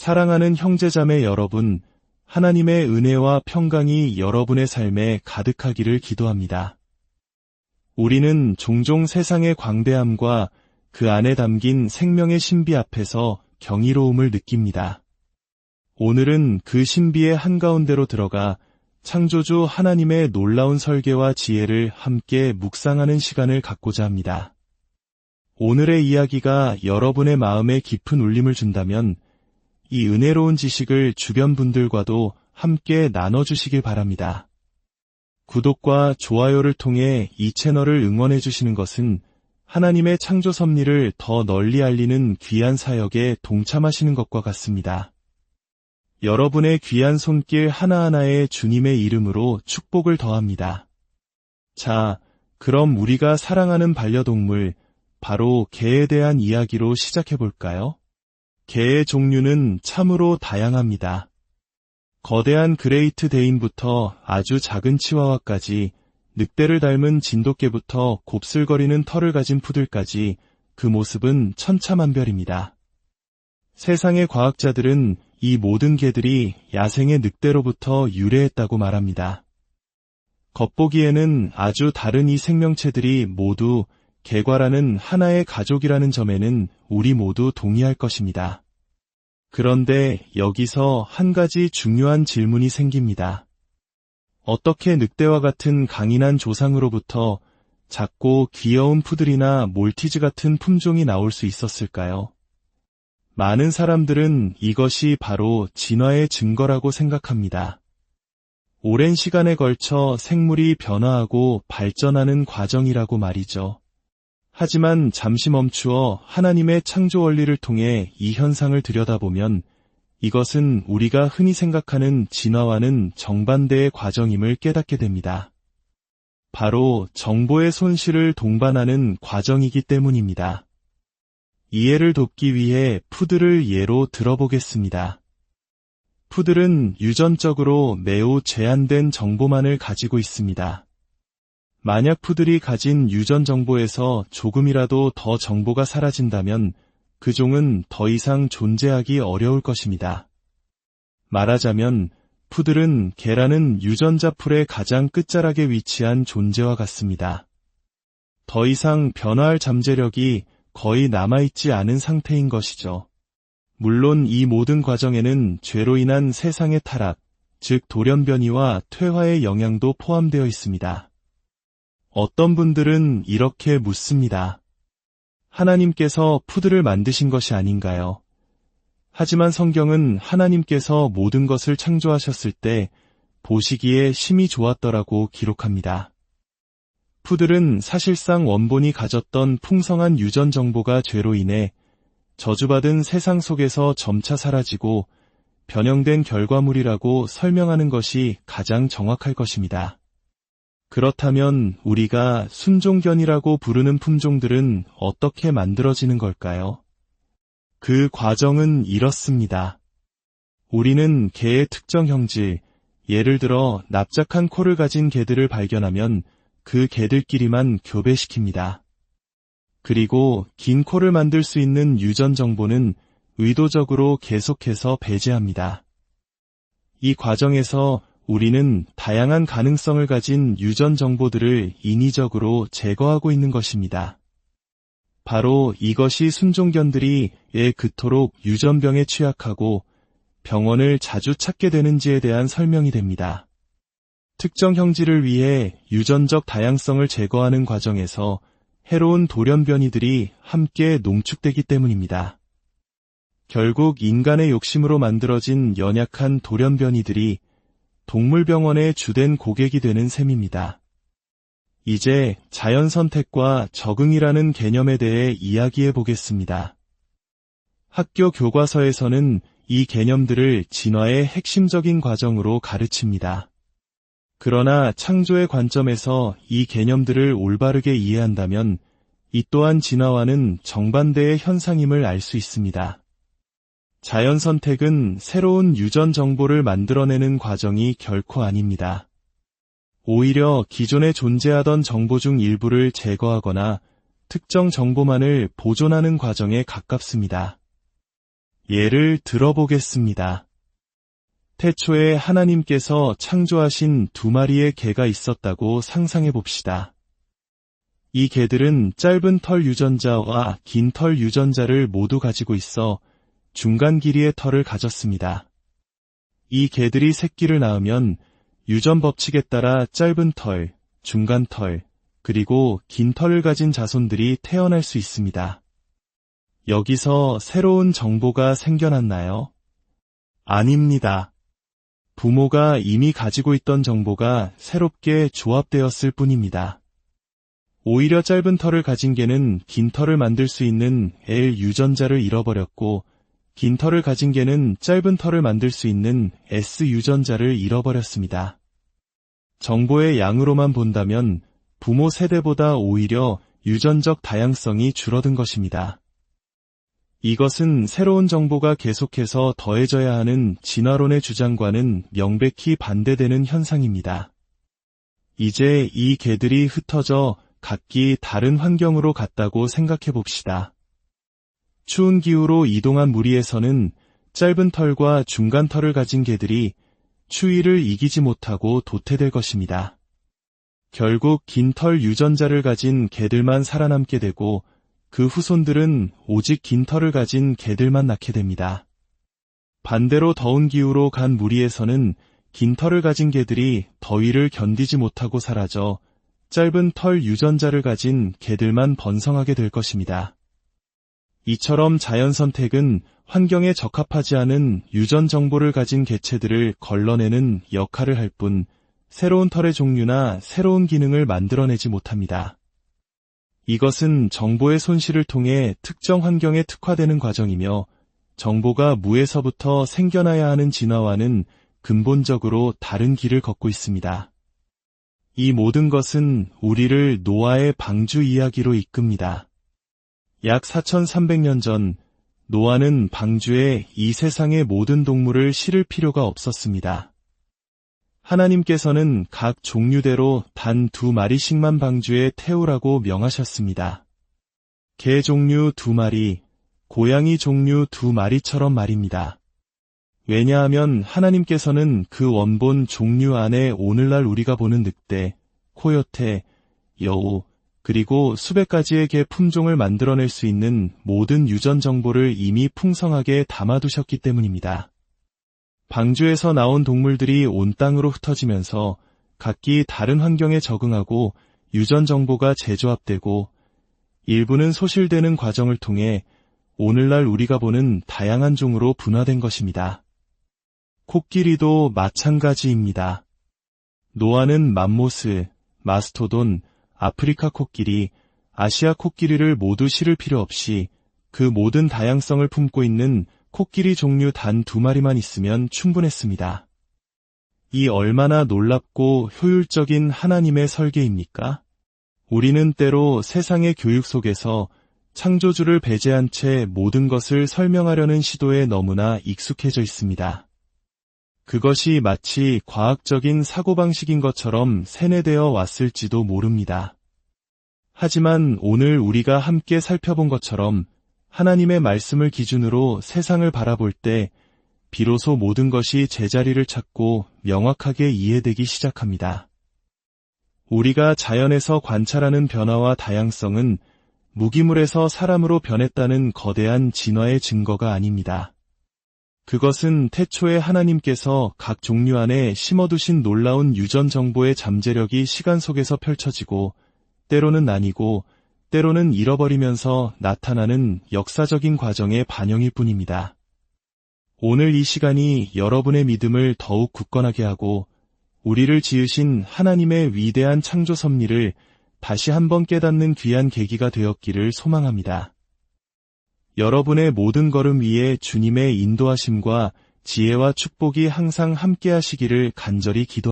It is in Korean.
사랑하는 형제자매 여러분, 하나님의 은혜와 평강이 여러분의 삶에 가득하기를 기도합니다. 우리는 종종 세상의 광대함과 그 안에 담긴 생명의 신비 앞에서 경이로움을 느낍니다. 오늘은 그 신비의 한가운데로 들어가 창조주 하나님의 놀라운 설계와 지혜를 함께 묵상하는 시간을 갖고자 합니다. 오늘의 이야기가 여러분의 마음에 깊은 울림을 준다면 이 은혜로운 지식을 주변 분들과도 함께 나눠주시길 바랍니다. 구독과 좋아요를 통해 이 채널을 응원해 주시는 것은 하나님의 창조 섭리를 더 널리 알리는 귀한 사역에 동참하시는 것과 같습니다. 여러분의 귀한 손길 하나하나에 주님의 이름으로 축복을 더합니다. 자, 그럼 우리가 사랑하는 반려동물, 바로 개에 대한 이야기로 시작해 볼까요? 개의 종류는 참으로 다양합니다. 거대한 그레이트 데인부터 아주 작은 치와와까지, 늑대를 닮은 진돗개부터 곱슬거리는 털을 가진 푸들까지 그 모습은 천차만별입니다. 세상의 과학자들은 이 모든 개들이 야생의 늑대로부터 유래했다고 말합니다. 겉보기에는 아주 다른 이 생명체들이 모두 개과라는 하나의 가족이라는 점에는 우리 모두 동의할 것입니다. 그런데 여기서 한 가지 중요한 질문이 생깁니다. 어떻게 늑대와 같은 강인한 조상으로부터 작고 귀여운 푸들이나 몰티즈 같은 품종이 나올 수 있었을까요? 많은 사람들은 이것이 바로 진화의 증거라고 생각합니다. 오랜 시간에 걸쳐 생물이 변화하고 발전하는 과정이라고 말이죠. 하지만 잠시 멈추어 하나님의 창조 원리를 통해 이 현상을 들여다보면 이것은 우리가 흔히 생각하는 진화와는 정반대의 과정임을 깨닫게 됩니다. 바로 정보의 손실을 동반하는 과정이기 때문입니다. 이해를 돕기 위해 푸들을 예로 들어보겠습니다. 푸들은 유전적으로 매우 제한된 정보만을 가지고 있습니다. 만약 푸들이 가진 유전 정보에서 조금이라도 더 정보가 사라진다면 그 종은 더 이상 존재하기 어려울 것입니다. 말하자면 푸들은 개라는 유전자 풀의 가장 끝자락에 위치한 존재와 같습니다. 더 이상 변화할 잠재력이 거의 남아있지 않은 상태인 것이죠. 물론 이 모든 과정에는 죄로 인한 세상의 타락, 즉 돌연변이와 퇴화의 영향도 포함되어 있습니다. 어떤 분들은 이렇게 묻습니다. 하나님께서 푸들을 만드신 것이 아닌가요? 하지만 성경은 하나님께서 모든 것을 창조하셨을 때 보시기에 심히 좋았더라고 기록합니다. 푸들은 사실상 원본이 가졌던 풍성한 유전 정보가 죄로 인해 저주받은 세상 속에서 점차 사라지고 변형된 결과물이라고 설명하는 것이 가장 정확할 것입니다. 그렇다면 우리가 순종견이라고 부르는 품종들은 어떻게 만들어지는 걸까요? 그 과정은 이렇습니다. 우리는 개의 특정 형질, 예를 들어 납작한 코를 가진 개들을 발견하면 그 개들끼리만 교배시킵니다. 그리고 긴 코를 만들 수 있는 유전 정보는 의도적으로 계속해서 배제합니다. 이 과정에서 우리는 다양한 가능성을 가진 유전 정보들을 인위적으로 제거하고 있는 것입니다. 바로 이것이 순종견들이 왜 그토록 유전병에 취약하고 병원을 자주 찾게 되는지에 대한 설명이 됩니다. 특정 형질을 위해 유전적 다양성을 제거하는 과정에서 해로운 돌연변이들이 함께 농축되기 때문입니다. 결국 인간의 욕심으로 만들어진 연약한 돌연변이들이 동물병원의 주된 고객이 되는 셈입니다. 이제 자연선택과 적응이라는 개념에 대해 이야기해 보겠습니다. 학교 교과서에서는 이 개념들을 진화의 핵심적인 과정으로 가르칩니다. 그러나 창조의 관점에서 이 개념들을 올바르게 이해한다면 이 또한 진화와는 정반대의 현상임을 알 수 있습니다. 자연선택은 새로운 유전 정보를 만들어내는 과정이 결코 아닙니다. 오히려 기존에 존재하던 정보 중 일부를 제거하거나 특정 정보만을 보존하는 과정에 가깝습니다. 예를 들어보겠습니다. 태초에 하나님께서 창조하신 2마리의 개가 있었다고 상상해 봅시다. 이 개들은 짧은 털 유전자와 긴 털 유전자를 모두 가지고 있어 중간 길이의 털을 가졌습니다. 이 개들이 새끼를 낳으면 유전 법칙에 따라 짧은 털, 중간 털, 그리고 긴 털을 가진 자손들이 태어날 수 있습니다. 여기서 새로운 정보가 생겨났나요? 아닙니다. 부모가 이미 가지고 있던 정보가 새롭게 조합되었을 뿐입니다. 오히려 짧은 털을 가진 개는 긴 털을 만들 수 있는 L 유전자를 잃어버렸고, 긴 털을 가진 개는 짧은 털을 만들 수 있는 S 유전자를 잃어버렸습니다. 정보의 양으로만 본다면 부모 세대보다 오히려 유전적 다양성이 줄어든 것입니다. 이것은 새로운 정보가 계속해서 더해져야 하는 진화론의 주장과는 명백히 반대되는 현상입니다. 이제 이 개들이 흩어져 각기 다른 환경으로 갔다고 생각해 봅시다. 추운 기후로 이동한 무리에서는 짧은 털과 중간 털을 가진 개들이 추위를 이기지 못하고 도태될 것입니다. 결국 긴 털 유전자를 가진 개들만 살아남게 되고 그 후손들은 오직 긴 털을 가진 개들만 낳게 됩니다. 반대로 더운 기후로 간 무리에서는 긴 털을 가진 개들이 더위를 견디지 못하고 사라져 짧은 털 유전자를 가진 개들만 번성하게 될 것입니다. 이처럼 자연 선택은 환경에 적합하지 않은 유전 정보를 가진 개체들을 걸러내는 역할을 할 뿐 새로운 털의 종류나 새로운 기능을 만들어내지 못합니다. 이것은 정보의 손실을 통해 특정 환경에 특화되는 과정이며 정보가 무에서부터 생겨나야 하는 진화와는 근본적으로 다른 길을 걷고 있습니다. 이 모든 것은 우리를 노아의 방주 이야기로 이끕니다. 약 4300년 전 노아는 방주에 이 세상의 모든 동물을 실을 필요가 없었습니다. 하나님께서는 각 종류대로 단 2마리씩만 방주에 태우라고 명하셨습니다. 개 종류 2마리, 고양이 종류 2마리처럼 말입니다. 왜냐하면 하나님께서는 그 원본 종류 안에 오늘날 우리가 보는 늑대, 코요테, 여우, 그리고 수백 가지의 개 품종을 만들어낼 수 있는 모든 유전 정보를 이미 풍성하게 담아두셨기 때문입니다. 방주에서 나온 동물들이 온 땅으로 흩어지면서 각기 다른 환경에 적응하고 유전 정보가 재조합되고 일부는 소실되는 과정을 통해 오늘날 우리가 보는 다양한 종으로 분화된 것입니다. 코끼리도 마찬가지입니다. 노아는 맘모스, 마스토돈, 아프리카 코끼리, 아시아 코끼리를 모두 실을 필요 없이 그 모든 다양성을 품고 있는 코끼리 종류 단 2마리만 있으면 충분했습니다. 이 얼마나 놀랍고 효율적인 하나님의 설계입니까? 우리는 때로 세상의 교육 속에서 창조주를 배제한 채 모든 것을 설명하려는 시도에 너무나 익숙해져 있습니다. 그것이 마치 과학적인 사고방식인 것처럼 세뇌되어 왔을지도 모릅니다. 하지만 오늘 우리가 함께 살펴본 것처럼 하나님의 말씀을 기준으로 세상을 바라볼 때 비로소 모든 것이 제자리를 찾고 명확하게 이해되기 시작합니다. 우리가 자연에서 관찰하는 변화와 다양성은 무기물에서 사람으로 변했다는 거대한 진화의 증거가 아닙니다. 그것은 태초에 하나님께서 각 종류 안에 심어두신 놀라운 유전 정보의 잠재력이 시간 속에서 펼쳐지고 때로는 나뉘고 때로는 잃어버리면서 나타나는 역사적인 과정의 반영일 뿐입니다. 오늘 이 시간이 여러분의 믿음을 더욱 굳건하게 하고 우리를 지으신 하나님의 위대한 창조 섭리를 다시 한번 깨닫는 귀한 계기가 되었기를 소망합니다. 여러분의 모든 걸음 위에 주님의 인도하심과 지혜와 축복이 항상 함께 하시기를 간절히 기도합니다.